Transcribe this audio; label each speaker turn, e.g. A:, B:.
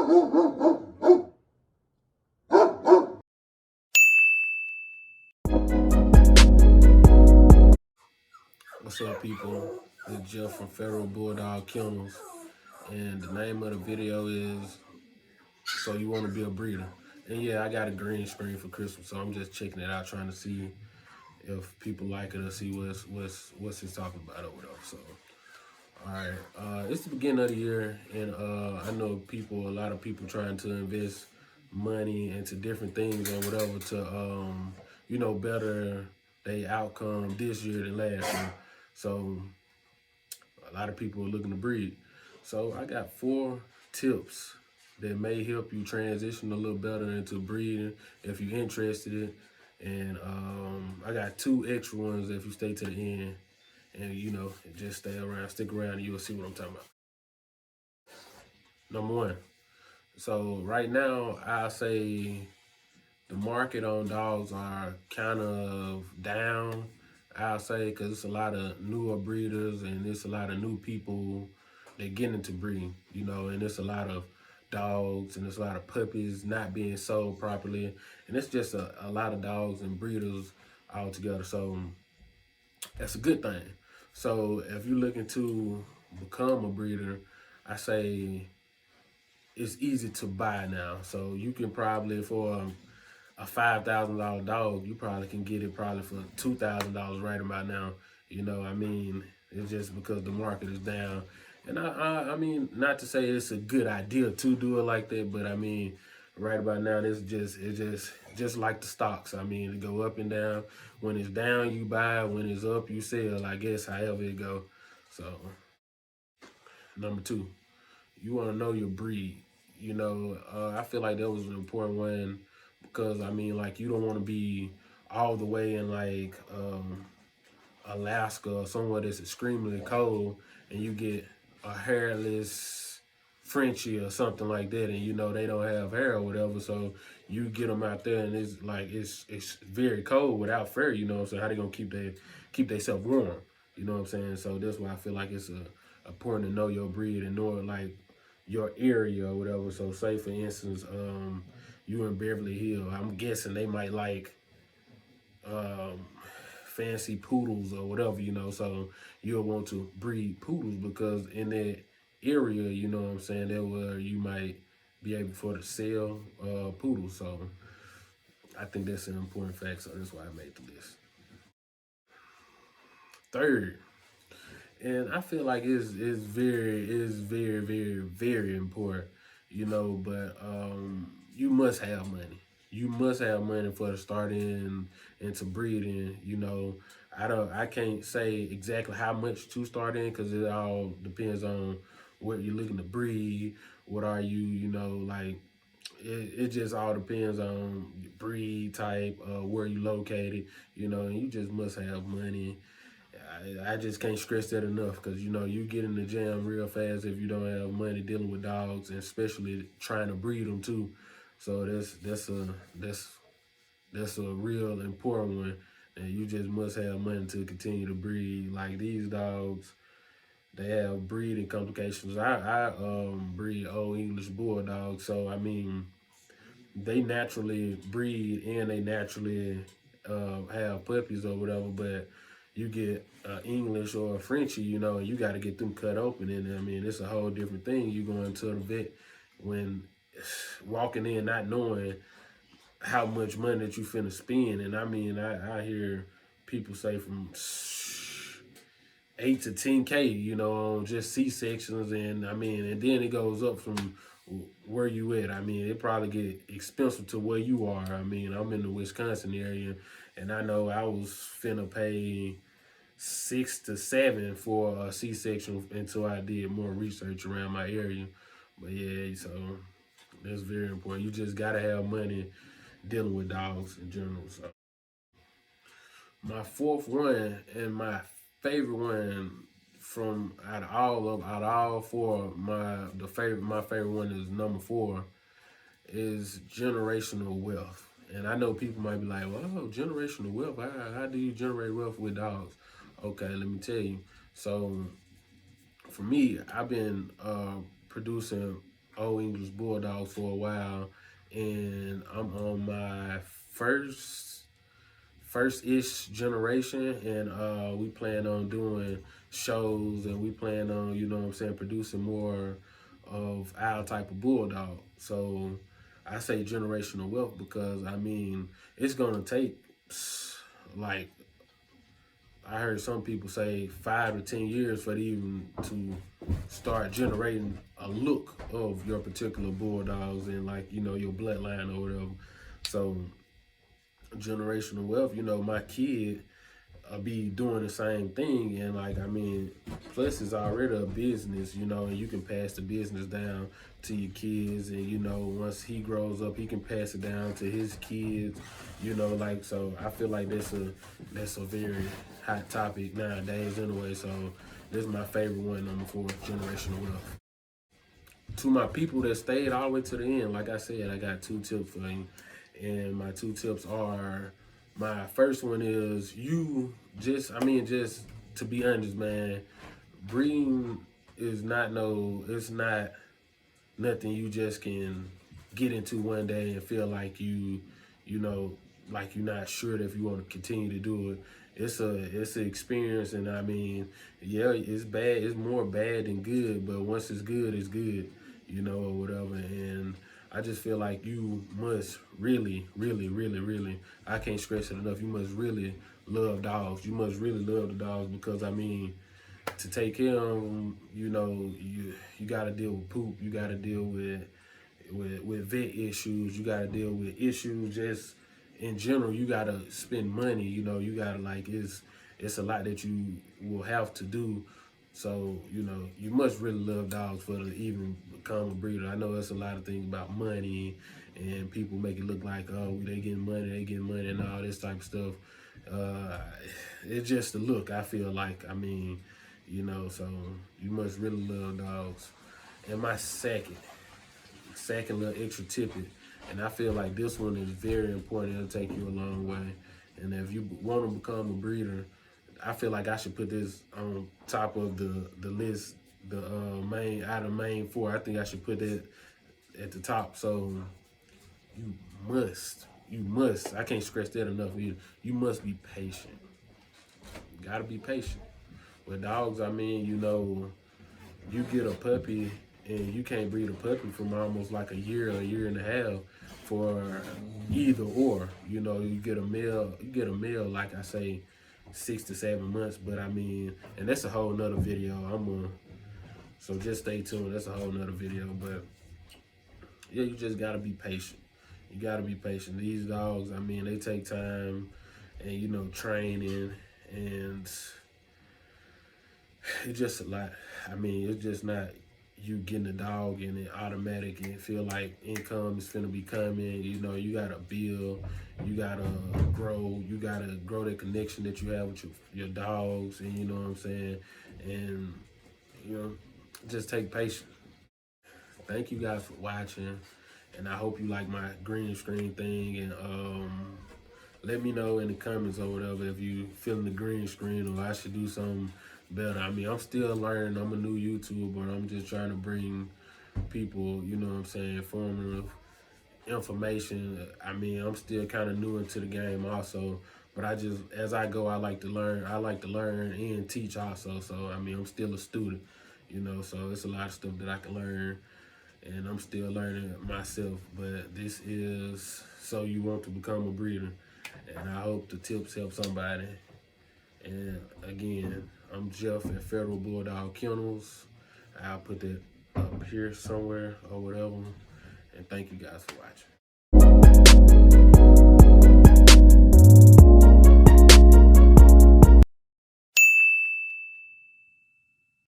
A: What's up, people? It's Jeff from Federal Bulldog Kennels, and the name of the video is "So You Want to Be a Breeder?" And yeah, I got a green screen for Christmas, so I'm just checking it out, trying to see if people like it or see what's he's talking about or whatever. So, all right, it's the beginning of the year, and I know a lot of people trying to invest money into different things or whatever to better their outcome this year than last year. So a lot of people are looking to breed. So I got 4 tips that may help you transition a little better into breeding if you're interested in it. And I got 2 extra ones if you stay to the end and just stick around, and you'll see what I'm talking about. Number 1. So right now I say the market on dogs are kind of down. I'll say because it's a lot of newer breeders and it's a lot of new people that get into breeding, and it's a lot of dogs and there's a lot of puppies not being sold properly, and it's just a lot of dogs and breeders all together. So that's a good thing. So if you're looking to become a breeder, I say it's easy to buy now. So you can probably for a $5,000 dog, you probably can get it probably for $2,000 right about now. I mean, it's just because the market is down. And I mean, not to say it's a good idea to do it like that, but I mean, right about now, it's just like the stocks. I mean, it go up and down. When it's down, you buy. When it's up, you sell. I guess however it go. So, number 2, you want to know your breed. I feel like that was an important one because I mean, like, you don't want to be all the way in like Alaska or somewhere that's extremely cold, and you get a hairless Frenchie or something like that, and they don't have hair or whatever. So you get them out there, and it's like it's very cold without fur. So how they gonna keep themselves warm? You know what I'm saying? So that's why I feel like it's important to know your breed and know like your area or whatever. So say for instance, you in Beverly Hills, I'm guessing they might like um, fancy poodles or whatever, so you'll want to breed poodles because in that area, you know what I'm saying, that where you might be able to sell poodles. So I think that's an important fact, so that's why I made the list. Third, and I feel like it's very important, but you must have money. You must have money for the starting into breeding. I can't say exactly how much to start in because it all depends on what you're looking to breed. What are you, like it just all depends on your breed type, where you located, and you just must have money. I just can't stress that enough because you get in the jam real fast if you don't have money dealing with dogs and especially trying to breed them too. So that's a real important one, and you just must have money to continue to breed. Like these dogs, they have breeding complications. I breed Old English Bulldogs, so I mean they naturally breed and they naturally have puppies or whatever, but you get English or a Frenchie, you got to get them cut open. And I mean, it's a whole different thing. You going to the vet when walking in not knowing how much money that you finna spend. And I mean, I hear people say from 8 to 10K, on just C sections, and I mean, and then it goes up from where you at. I mean, it probably get expensive to where you are. I mean, I'm in the Wisconsin area, and I know I was finna pay 6 to 7 for a C section until I did more research around my area. But yeah, so that's very important. You just gotta have money dealing with dogs in general. So my fourth one and my favorite one from out of all 4, my favorite one is number 4 is generational wealth. And I know people might be like, well, generational wealth, how do you generate wealth with dogs? Okay, let me tell you. So for me, I've been producing Old English Bulldogs for a while, and I'm on my first-ish generation, and we plan on doing shows, and we plan on, you know what I'm saying, producing more of our type of bulldog. So I say generational wealth because I mean it's gonna take like I heard some people say 5 to 10 years for it even to start generating a look of your particular bulldogs and like you know your bloodline or whatever. So generational wealth, you know, my kid be doing the same thing, and like I mean, plus it's already a business, you know, and you can pass the business down to your kids, and you know, once he grows up, he can pass it down to his kids, you know, like so. I feel like that's a very hot topic nowadays, anyway. So this is my favorite one, number 4, generational wealth. To my people that stayed all the way to the end, like I said, I got 2 tips for you. And my 2 tips are my first one is just to be honest, man, breeding is not it's not nothing you just can get into one day and feel like you know, like you're not sure that if you want to continue to do it. It's an experience, and I mean, yeah, it's bad. It's more bad than good, but once it's good, you know, or whatever. And I just feel like you must really, really, really, really. I can't stress it enough. You must really love dogs. You must really love the dogs because I mean, to take care of them, you know, you got to deal with poop. You got to deal with vet issues. You got to deal with issues just in general. You got to spend money. You know, you got to like it's a lot that you will have to do. So you know, you must really love dogs for to even become a breeder. I know there's a lot of things about money, and people make it look like oh they getting money, and all this type of stuff. Uh, it's just the look. I feel like I mean, you know, so you must really love dogs. And my second little extra tidbit, and I feel like this one is very important. It'll take you a long way. And if you want to become a breeder, I feel like I should put this on top of the list. The main out of main 4, I think I should put that at the top. So you must. I can't stress that enough either. You must be patient. You gotta be patient. With dogs, I mean, you know, you get a puppy and you can't breed a puppy from almost like a year and a half for either or. You know, you get a male, like I say, 6 to 7 months. But I mean, and that's a whole nother video. So just stay tuned. That's a whole nother video. But yeah, you just gotta be patient. You gotta be patient. These dogs, I mean, they take time and you know, training, and it's just a lot. I mean, it's just not you getting a dog and it automatic and feel like income is finna be coming. You know, you gotta build, you gotta grow that connection that you have with your dogs, and you know what I'm saying? And you know, just take patience. Thank you guys for watching, and I hope you like my green screen thing, and let me know in the comments or whatever if you feeling the green screen or I should do something better. I mean, I'm still learning. I'm a new YouTuber. I'm just trying to bring people, you know what I'm saying, informative information. I mean, I'm still kind of new into the game also, but as I go, I like to learn. I like to learn and teach also. So, I mean, I'm still a student, you know, so it's a lot of stuff that I can learn, and I'm still learning myself. But this is So You Want to Become a Breeder, and I hope the tips help somebody. And again, I'm Jeff at Federal Bulldog Kennels. I'll put that up here somewhere or whatever. And thank you guys for watching.